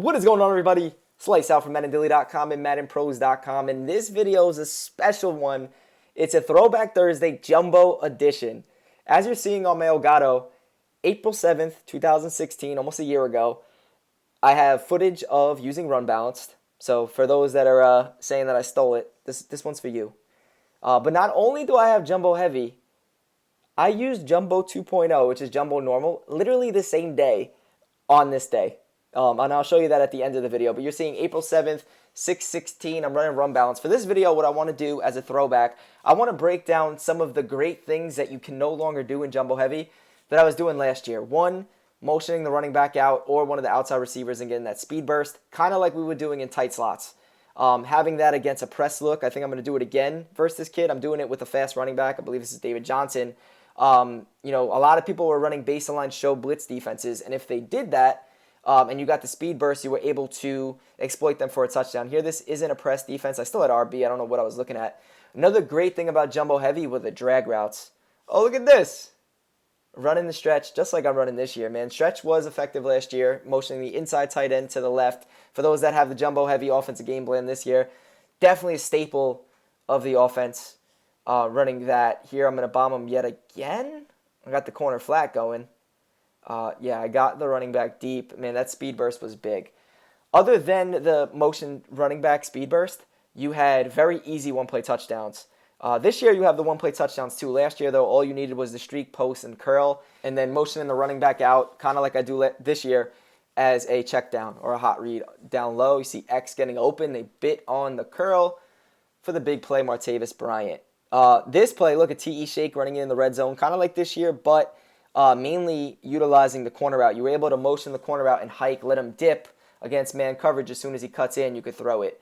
What is going on, everybody? Slice out from MaddenDilly.com and MaddenPros.com, and this video is a special one. It's a Throwback Thursday Jumbo Edition. As you're seeing on my Elgato, April 7th, 2016, almost a year ago, I have footage of using Run Balanced. So for those that are saying that I stole it, this one's for you. But not only do I have Jumbo Heavy, I used Jumbo 2.0, which is Jumbo Normal, literally the same day on this day. And I'll show you that at the end of the video. But you're seeing April 7th, 6/16. I'm running Run Balance. For this video, what I want to do as a throwback, I want to break down some of the great things that you can no longer do in Jumbo Heavy that I was doing last year. One, motioning the running back out or one of the outside receivers and getting that speed burst, kind of like we were doing in tight slots. Having that against a press look, I think I'm going to do it again versus this kid. I'm doing it with a fast running back. I believe this is David Johnson. A lot of people were running baseline show blitz defenses, and if they did that, and you got the speed burst, you were able to exploit them for a touchdown. Here, this isn't a press defense. I still had RB. I don't know what I was looking at. Another great thing about Jumbo Heavy were the drag routes. Oh, look at this. Running the stretch just like I'm running this year, man. Stretch was effective last year, motioning the inside tight end to the left. For those that have the Jumbo Heavy offensive game plan this year, definitely a staple of the offense. Running that. Here, I'm going to bomb him yet again. I got the corner flat going. I got the running back deep. Man, that speed burst was big. Other than the motion running back speed burst, you had very easy one-play touchdowns. This year, you have the one-play touchdowns too. Last year, though, all you needed was the streak, post, and curl, and then motioning the running back out, kind of like I do this year, as a check down or a hot read down low. You see X getting open. They bit on the curl for the big play, Martavis Bryant. This play, look at T.E. Shake running in the red zone, kind of like this year, but mainly utilizing the corner route. You were able to motion the corner route and hike, let him dip against man coverage. As soon as he cuts in, you could throw it.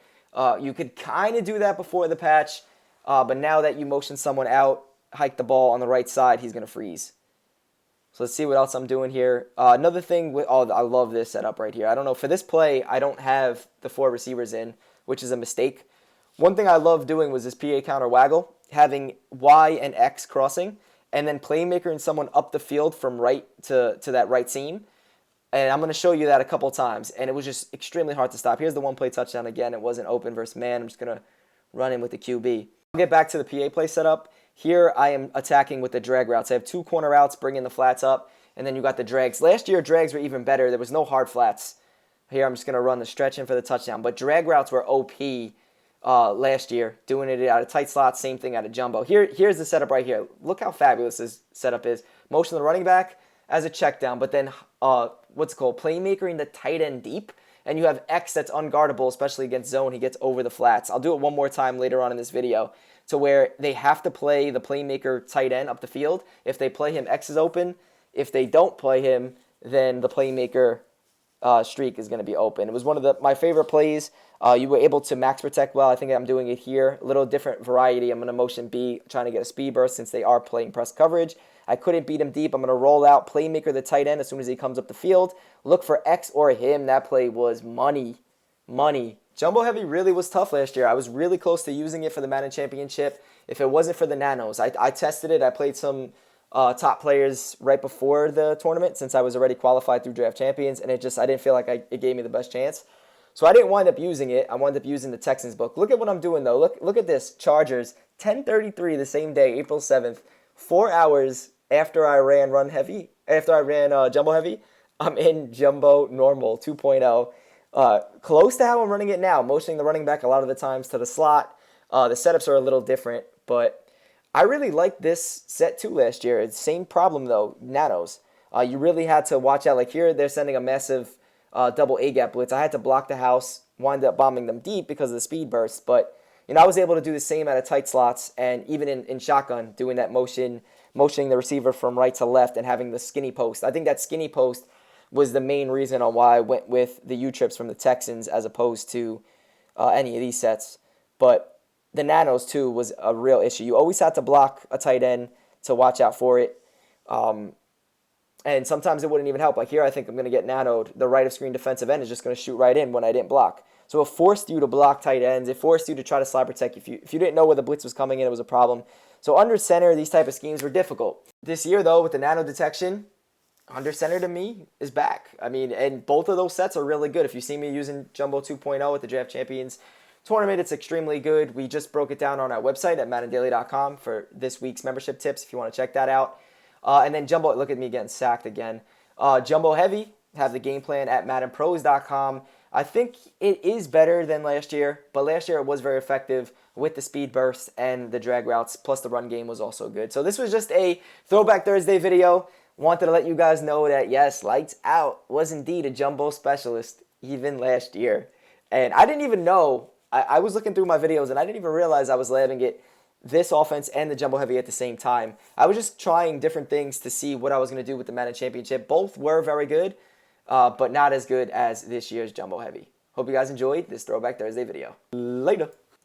You could kind of do that before the patch, but now that you motion someone out, hike the ball on the right side, he's going to freeze. So let's see what else I'm doing here. Another thing, I love this setup right here. I don't know, for this play, I don't have the 4 receivers in, which is a mistake. One thing I love doing was this PA counter waggle, having Y and X crossing, and then playmaker and someone up the field from right to that right seam. And I'm going to show you that a couple times. And it was just extremely hard to stop. Here's the one-play touchdown again. It wasn't open versus man. I'm just going to run in with the QB. I'll get back to the PA play setup. Here I am attacking with the drag routes. I have 2 corner routes, bringing the flats up, and then you got the drags. Last year, drags were even better. There was no hard flats. Here I'm just going to run the stretch in for the touchdown. But drag routes were OP last year, doing it out of tight slots, same thing out of jumbo. Here's the setup right here. Look how fabulous this setup is. Motion the running back as a check down, but then playmaker in the tight end deep, and you have X that's unguardable, especially against zone. He gets over the flats. I'll do it one more time later on in this video, to where they have to play the playmaker tight end up the field. If they play him, X is open. If they don't play him, then the playmaker streak is going to be open. It was one of my favorite plays. You were able to max protect well. I think I'm doing it here. A little different variety. I'm going to motion B, trying to get a speed burst since they are playing press coverage. I couldn't beat him deep. I'm going to roll out playmaker the tight end as soon as he comes up the field. Look for X or him. That play was money. Jumbo Heavy really was tough last year. I was really close to using it for the Madden Championship. If it wasn't for the nanos, I tested it. I played some top players right before the tournament since I was already qualified through Draft Champions, and I didn't feel like it gave me the best chance. So I didn't wind up using it. I wound up using the Texans book. Look at what I'm doing, though. Look at this. Chargers, 10:33 the same day, April 7th, 4 hours after I ran Jumbo Heavy. I'm in Jumbo Normal 2.0. Close to how I'm running it now, motioning the running back a lot of the times to the slot. The setups are a little different, but I really liked this set too last year. It's the same problem, though, nanos. You really had to watch out. Like here, they're sending a massive double A-gap blitz. I had to block the house, wind up bombing them deep because of the speed burst. But I was able to do the same out of tight slots, and even in shotgun, doing that motioning the receiver from right to left and having the skinny post. I think that skinny post was the main reason on why I went with the U-trips from the Texans as opposed to any of these sets. But the nanos, too, was a real issue. You always had to block a tight end to watch out for it. And sometimes it wouldn't even help. Like here, I think I'm going to get nanoed. The right of screen defensive end is just going to shoot right in when I didn't block. So it forced you to block tight ends. It forced you to try to slide protect. If you didn't know where the blitz was coming in, it was a problem. So under center, these type of schemes were difficult. This year, though, with the nano detection, Under center to me is back. I mean, and both of those sets are really good. If you see me using Jumbo 2.0 at the Draft Champions tournament, it's extremely good. We just broke it down on our website at MaddenDaily.com for this week's membership tips if you want to check that out. And then Jumbo, look at me getting sacked again. Jumbo Heavy, have the game plan at MaddenPros.com. I think it is better than last year, but last year it was very effective with the speed bursts and the drag routes, plus the run game was also good. So this was just a Throwback Thursday video. Wanted to let you guys know that, yes, Lights Out was indeed a Jumbo specialist even last year. And I didn't even know, I was looking through my videos and I didn't even realize I was labbing it this offense and the Jumbo Heavy at the same time. I was just trying different things to see what I was going to do with the Madden Championship. Both were very good, but not as good as this year's Jumbo Heavy. Hope you guys enjoyed this Throwback Thursday video. Later.